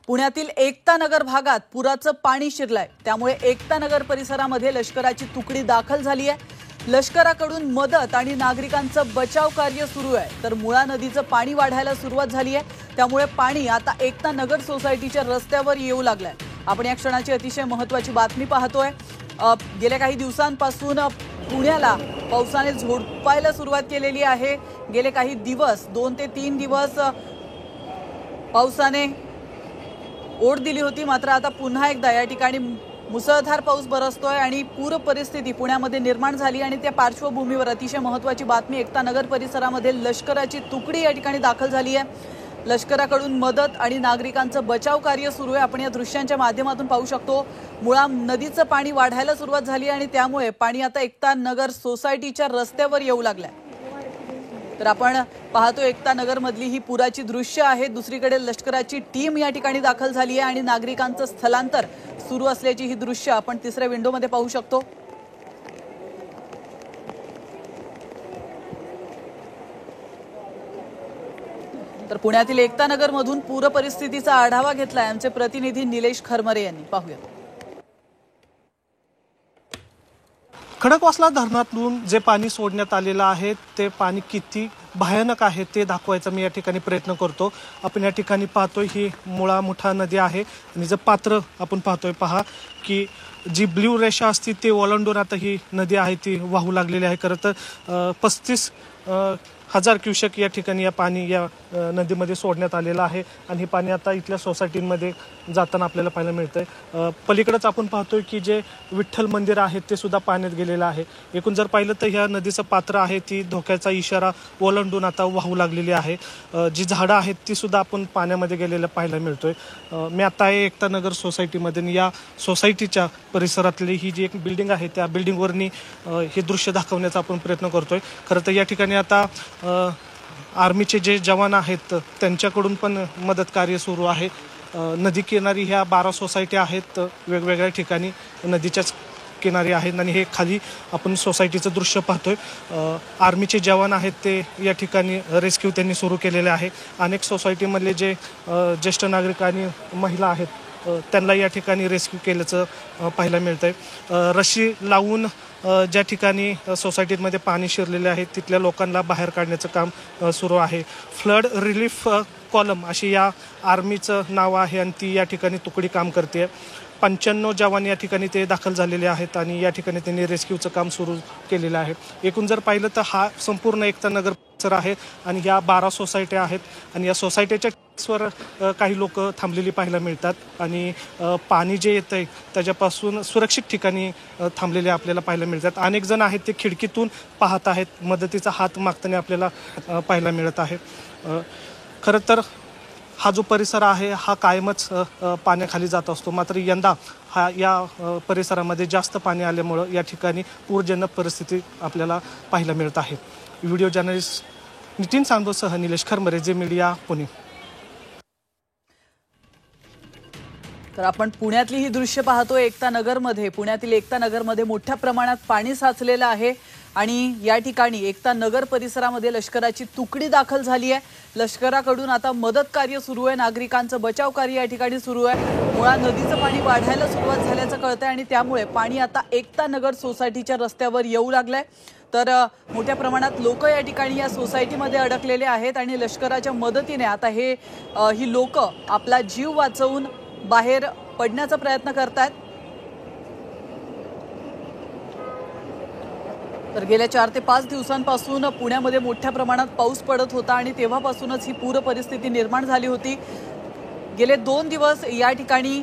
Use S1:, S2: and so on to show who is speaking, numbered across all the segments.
S1: पुण्यातील एकता नगर भागात पुराचं पाणी शिरलंय। त्यामुळे एकता नगर परिसरामध्ये लष्कराची तुकडी दाखल झाली आहे। लष्कराकडून मदत आणि नागरिकांचं बचाव कार्य सुरू आहे। तर मुळा नदीचं पाणी वाढायला सुरुवात झाली आहे। त्यामुळे पाणी आता एकता नगर सोसायटीच्या रस्त्यावर येऊ लागलंय। आपण या क्षणाची अतिशय महत्त्वाची बातमी पाहतोय। गेल्या काही दिवसांपासून पुण्याला पावसाने झोडपायला सुरुवात केलेली आहे। गेले काही दिवस 2 ते 3 दिवस पावसाने ओढ दिली होती, मात्र आता पुन्हा एकदा या ठिकाणी मुसळधार पाऊस बरसतोय आणि पूर परिस्थिती पुण्यामध्ये निर्माण झाली। आणि त्या पार्श्वभूमीवर अतिशय महत्त्वाची बातमी, एकता नगर परिसरामध्ये लष्कराची तुकडी या ठिकाणी दाखल झाली आहे। लष्कराकडून मदत आणि नागरिकांचं बचाव कार्य सुरू आहे। आपण या दृश्यांच्या माध्यमातून पाहू शकतो, मुळा नदीचं पाणी वाढायला सुरुवात झाली आणि त्यामुळे पाणी आता एकता नगर सोसायटीच्या रस्त्यावर येऊ लागलंय। तर आपण पाहतो एकता नगर मधली ही पुराची दृश्य आहेत। दुसरीकडे लष्कराची टीम या ठिकाणी दाखल झाली आहे आणि नागरिकांचं स्थलांतर सुरू असल्याची ही दृश्य आपण तिसऱ्या विंडोमध्ये पाहू शकतो। तर पुण्यातील एकता नगर मधून पूर परिस्थितीचा आढावा घेतलाय आमचे प्रतिनिधी निलेश खरमरे यांनी। पाहूया।
S2: खडकवासला धरणातून जे पाणी सोडण्यात आलेलं आहे ते पाणी किती भयानक आहे ते दाखवायचा मी या ठिकाणी प्रयत्न करतो। आपण या ठिकाणी पाहतोय ही मुळा मुठा नदी आहे आणि जे पात्र आपण पाहतोय, पहा की जी ब्ल्यू रेषा असते ते ओलांडून आता ही नदी आहे ती वाहू लागलेली आहे। खरं तर 35,000 क्युसेक या ठिकाणी या पाणी या नदीमध्ये सोडण्यात आलेलं आहे आणि हे पाणी आता इथल्या सोसायटींमध्ये जाताना आपल्याला पाहायला मिळतंय। पलीकडेच आपण पाहतोय की जे विठ्ठल मंदिर आहे ते सुद्धा पाण्यात गेलेलं आहे। एकूण जर पाहिलं तर ह्या नदीचं पात्र आहे ती धोक्याचा इशारा ओलांडून आता वाहू लागलेली आहे। जी झाडं आहेत ती सुद्धा आपण पाण्यामध्ये गेलेलं पाहायला मिळतोय। मी आता आहे एकता नगर सोसायटीमध्ये। या सोसायटीच्या परिसरातली ही जी एक बिल्डिंग आहे त्या बिल्डिंगवरनी हे दृश्य दाखवण्याचा आपण प्रयत्न करतोय। खरं तर या ठिकाणी आता आर्मीचे जे जवान आहेत त्यांच्याकडून पण मदत कार्य सुरू आहे। नदी किनारी ह्या 12 सोसायटी आहेत, वेगवेगळ्या ठिकाणी नदीच्याच किनारी आहेत आणि हे खाली आपण सोसायटीचं दृश्य पाहतोय। आर्मीचे जवान आहेत ते या ठिकाणी रेस्क्यू त्यांनी सुरू केलेले आहे। अनेक सोसायटीमधले जे ज्येष्ठ नागरिक आणि महिला आहेत त्यांना या ठिकाणी रेस्क्यू केल्याचं पाहायला मिळतंय। रशी लावून ज्या ठिकाणी सोसायटीमध्ये पाणी शिरलेले आहे तिथल्या लोकांना बाहेर काढण्याचं काम सुरू आहे। फ्लड रिलीफ कॉलम अशी या आर्मीचं नाव आहे आणि ती या ठिकाणी तुकडी काम करते। 95 जवान या ठिकाणी ते दाखल झालेले आहेत आणि या ठिकाणी त्यांनी रेस्क्यूचं काम सुरू केलेलं आहे। एकूण जर पाहिलं तर हा संपूर्ण एकता नगर परिसर आहे आणि या 12 सोसायट्या आहेत आणि या सोसायटीच्या वर काही लोक थांबलेली पाहायला मिळतात आणि पाणी जे येतंय त्याच्यापासून सुरक्षित ठिकाणी थांबलेले आपल्याला पाहायला मिळतात। अनेक जण आहेत ते खिडकीतून पाहत आहेत, मदतीचा हात मागताना आपल्याला पाहायला मिळत आहे। खरं तर हा जो परिसर आहे हा कायमच पाण्याखाली जात असतो, मात्र यंदा या परिसरामध्ये जास्त पाणी आल्यामुळं या ठिकाणी पूरजन्य परिस्थिती आपल्याला पाहायला मिळत आहे। व्हिडिओ जर्नलिस्ट नितीन सांदोसह निलेश खरमरे, जे मीडिया, पुणे।
S1: तर आपण पुण्यातली ही दृश्य पाहतोय एकता नगरमध्ये। पुण्यातील एकता नगरमध्ये मोठ्या प्रमाणात पाणी साचलेलं आहे आणि या ठिकाणी एकता नगर परिसरामध्ये लष्कराची तुकडी दाखल झाली आहे। लष्कराकडून आता मदत कार्य सुरू आहे, नागरिकांचं बचाव कार्य या ठिकाणी सुरू आहे। मुळा नदीचं पाणी वाढायला सुरुवात झाल्याचं कळतंय आणि त्यामुळे पाणी आता एकता नगर सोसायटीच्या रस्त्यावर येऊ लागलंय। तर मोठ्या प्रमाणात लोक या ठिकाणी या सोसायटीमध्ये अडकलेले आहेत आणि लष्कराच्या मदतीने आता ही लोक आपला जीव वाचवून बाहेर पडण्याचा प्रयत्न करतात। तर गेल्या 4 ते 5 दिवसांपासून पुण्यामध्ये मोठ्या प्रमाणात पाऊस पडत होता आणि तेव्हापासूनच ही पूर परिस्थिती निर्माण झाली होती। गेले 2 दिवस या ठिकाणी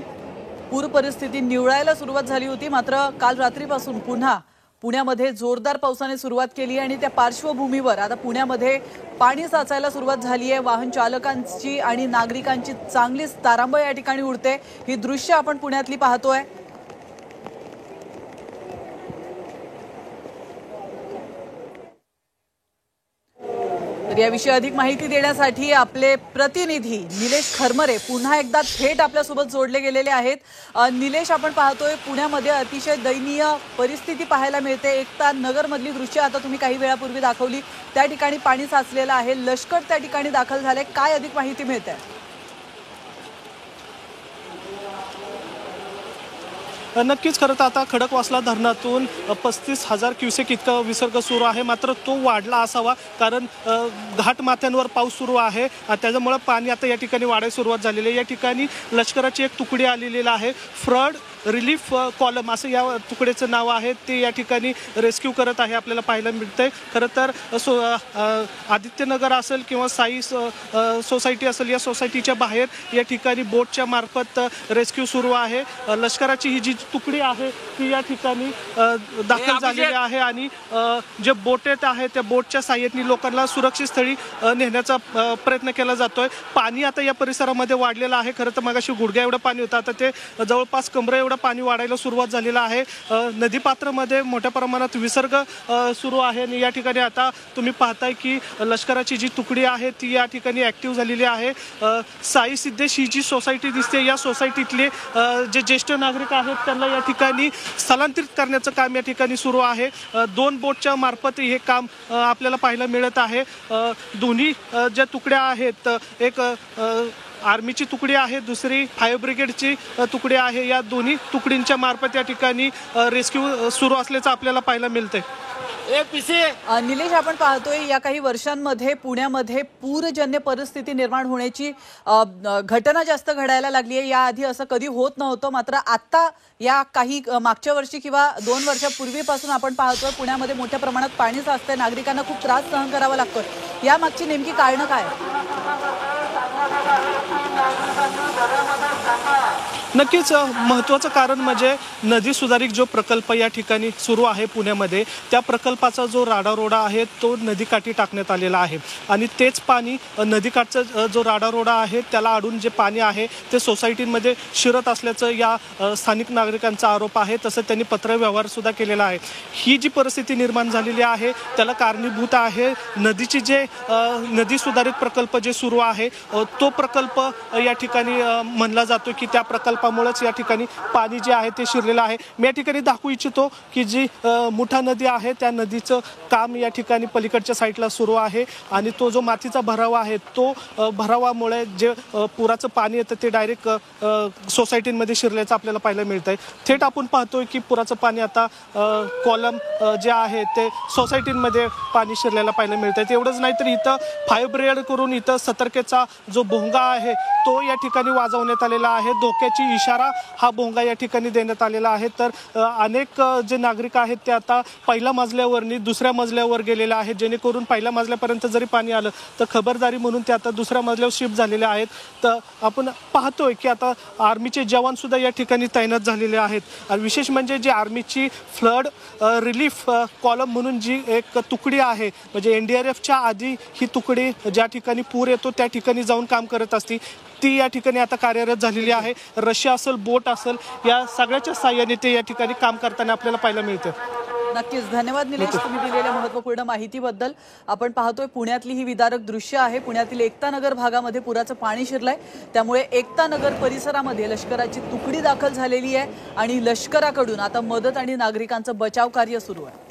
S1: पूर परिस्थिती निवळायला सुरुवात झाली होती, मात्र काल रात्रीपासून पुन्हा पुण्यामध्ये जोरदार पावसाने सुरुवात केली आणि त्या पार्श्वभूमीवर आता पुण्यामध्ये पाणी साचायला सुरुवात झाली आहे। वाहन चालकांची आणि नागरिकांची चांगलीच तारांबळ या ठिकाणी उडते। ही दृश्य आपण पुण्यातली पाहतोय। तर याविषयी अधिक माहिती देण्यासाठी आपले प्रतिनिधी निलेश खरमरे पुन्हा एकदा थेट आपल्यासोबत जोडले गेलेले आहेत। निलेश, आपण पाहतोय पुण्यामध्ये अतिशय दयनीय परिस्थिती पाहायला मिळते। एकता नगर मधली दृश्य आता तुम्ही काही वेळापूर्वी दाखवली, त्या ठिकाणी पाणी साचलेलं आहे, लष्कर त्या ठिकाणी दाखल झाले, काय अधिक माहिती मिळते?
S2: नक्कीच खरं तर आता खडकवासला धरणातून 35,000 क्युसेक इतका विसर्ग सुरू आहे, मात्र तो वाढला असावा कारण घाट माथ्यांवर पाऊस सुरू आहे, त्याच्यामुळे पाणी आता या ठिकाणी वाढायला सुरुवात झालेली आहे। या ठिकाणी लष्कराची एक तुकडी आलेली आहे, फ्लड रिलीफ कॉलम असं या तुकड्याचं नाव आहे, ते या ठिकाणी रेस्क्यू करत आहे आपल्याला पाहायला मिळतंय। खरं तर आदित्यनगर असेल किंवा साई सोसायटी असेल, या सोसायटीच्या बाहेर या ठिकाणी बोटच्या मार्फत रेस्क्यू सुरू आहे। लष्कराची ही जी तुकडी आहे ती या ठिकाणी दाखल झालेली आहे आणि जे बोटेत आहे त्या बोटच्या साहाय्याने लोकांना सुरक्षित स्थळी नेण्याचा प्रयत्न केला जातोय। पाणी आता या परिसरामध्ये वाढलेलं आहे, खरं तर मगाशी गुडघ्या एवढं पाणी होतं, आता ते जवळपास कमरे एवढं पाणी वाढायला सुरुवात झालेलं आहे। नदीपात्रामध्ये मोठ्या प्रमाणात विसर्ग सुरू आहे आणि या ठिकाणी आता तुम्ही पाहताय की लष्कराची जी तुकडी आहे ती या ठिकाणी ऍक्टिव्ह झालेली आहे। साई सिद्धेश ही जी सोसायटी दिसते, या सोसायटीतले जे ज्येष्ठ नागरिक आहेत त्यांना या ठिकाणी स्थलांतरित करण्याचं काम या ठिकाणी सुरू आहे। 2 बोटच्या मार्फत हे काम आपल्याला पाहायला मिळत आहे। दोन्ही ज्या तुकड्या आहेत, एक आर्मीची तुकडी आहे, दुसरी फायर ब्रिगेडची तुकडी आहे, या दोन्ही तुकडींच्या मार्फत या ठिकाणी रेस्क्यू सुरू असल्याचं आपल्याला पाहायला मिळतंय।
S1: निलेश, आपण पाहतोय या काही वर्षांमध्ये पुण्यामध्ये पूरजन्य परिस्थिती निर्माण होण्याची घटना जास्त घडायला लागली आहे। याआधी असं कधी होत नव्हतं, मात्र आता या काही मागच्या वर्षी किंवा 2 वर्षापूर्वीपासून आपण पाहतोय पुण्यामध्ये मोठ्या प्रमाणात पाणी साचतंय, नागरिकांना खूप त्रास सहन करावा लागतोय। या मागची नेमकी कारणं काय?
S2: नक्कीच महत्त्वाचं कारण म्हणजे नदी सुधारित जो प्रकल्प या ठिकाणी सुरू आहे पुण्यामध्ये, त्या प्रकल्पाचा जो राडारोडा आहे तो नदीकाठी टाकण्यात आलेला आहे आणि तेच पाणी नदीकाठचा जो राडारोडा आहे त्याला अडून जे पाणी आहे ते सोसायटीमध्ये शिरत असल्याचं या स्थानिक नागरिकांचा आरोप आहे। तसं त्यांनी पत्रव्यवहार सुद्धा केलेला आहे। ही जी परिस्थिती निर्माण झालेली आहे त्याला कारणीभूत आहे नदीची जे नदी सुधारित प्रकल्प जे सुरू आहे तो प्रकल्प या ठिकाणी म्हणला जातो की त्या प्रकल्पामुळेच या ठिकाणी पाणी जे आहे ते शिरलेलं आहे। मी या ठिकाणी दाखवू इच्छितो की जी मुठा नदी आहे त्या नदीचं काम या ठिकाणी पलीकडच्या साईडला सुरू आहे आणि तो जो मातीचा भरावा आहे तो भरावामुळे जे पुराचं पाणी येतं ते डायरेक्ट सोसायटीमध्ये शिरल्याचं आपल्याला पाहायला मिळतंय। थेट आपण पाहतोय की पुराचं पाणी आता कॉलम जे आहे ते सोसायटीमध्ये पाणी शिरलेलं पाहायला मिळतंय। एवढंच नाही तर इथं फायर ब्रिगेड करून इथं सतर्कतेचा जो भोंगा आहे तो या ठिकाणी वाजवण्यात आलेला आहे। धोक्याची इशारा हा भोंगा या ठिकाणी देण्यात आलेला आहे। तर अनेक जे नागरिक आहेत ते आता पहिल्या मजल्यावरनी दुसऱ्या मजल्यावर गेलेले आहेत, जेणेकरून पहिल्या मजल्यापर्यंत जरी पाणी आलं तर खबरदारी म्हणून ते आता दुसऱ्या मजल्यावर शिफ्ट झालेले आहेत। तर आपण पाहतोय की आता आर्मीचे जवान सुद्धा या ठिकाणी तैनात झालेले आहेत आणि विशेष म्हणजे जी आर्मीची फ्लड रिलीफ कॉलम म्हणून जी एक तुकडी आहे, म्हणजे NDRFच्या आधी ही तुकडी ज्या ठिकाणी पूर येतो त्या ठिकाणी जाऊन काम करत असते, ती या ठिकाणी आता कार्यरत झालेली आहे। रशिया असेल, बोट असेल, या सगळ्याच्या साहाय्याने ते या ठिकाणी काम करताना आपल्याला पाहायला मिळतं।
S1: नक्कीच, धन्यवाद निलेश तुम्ही दिलेल्या महत्त्वपूर्ण माहितीबद्दल। आपण पाहतोय पुण्यातली ही विदारक दृश्य आहे। पुण्यातील एकता नगर भागामध्ये पुराचं पाणी शिरलंय, त्यामुळे एकता नगर परिसरामध्ये लष्कराची तुकडी दाखल झालेली आहे आणि लष्कराकडून आता मदत आणि नागरिकांचं बचाव कार्य सुरू आहे।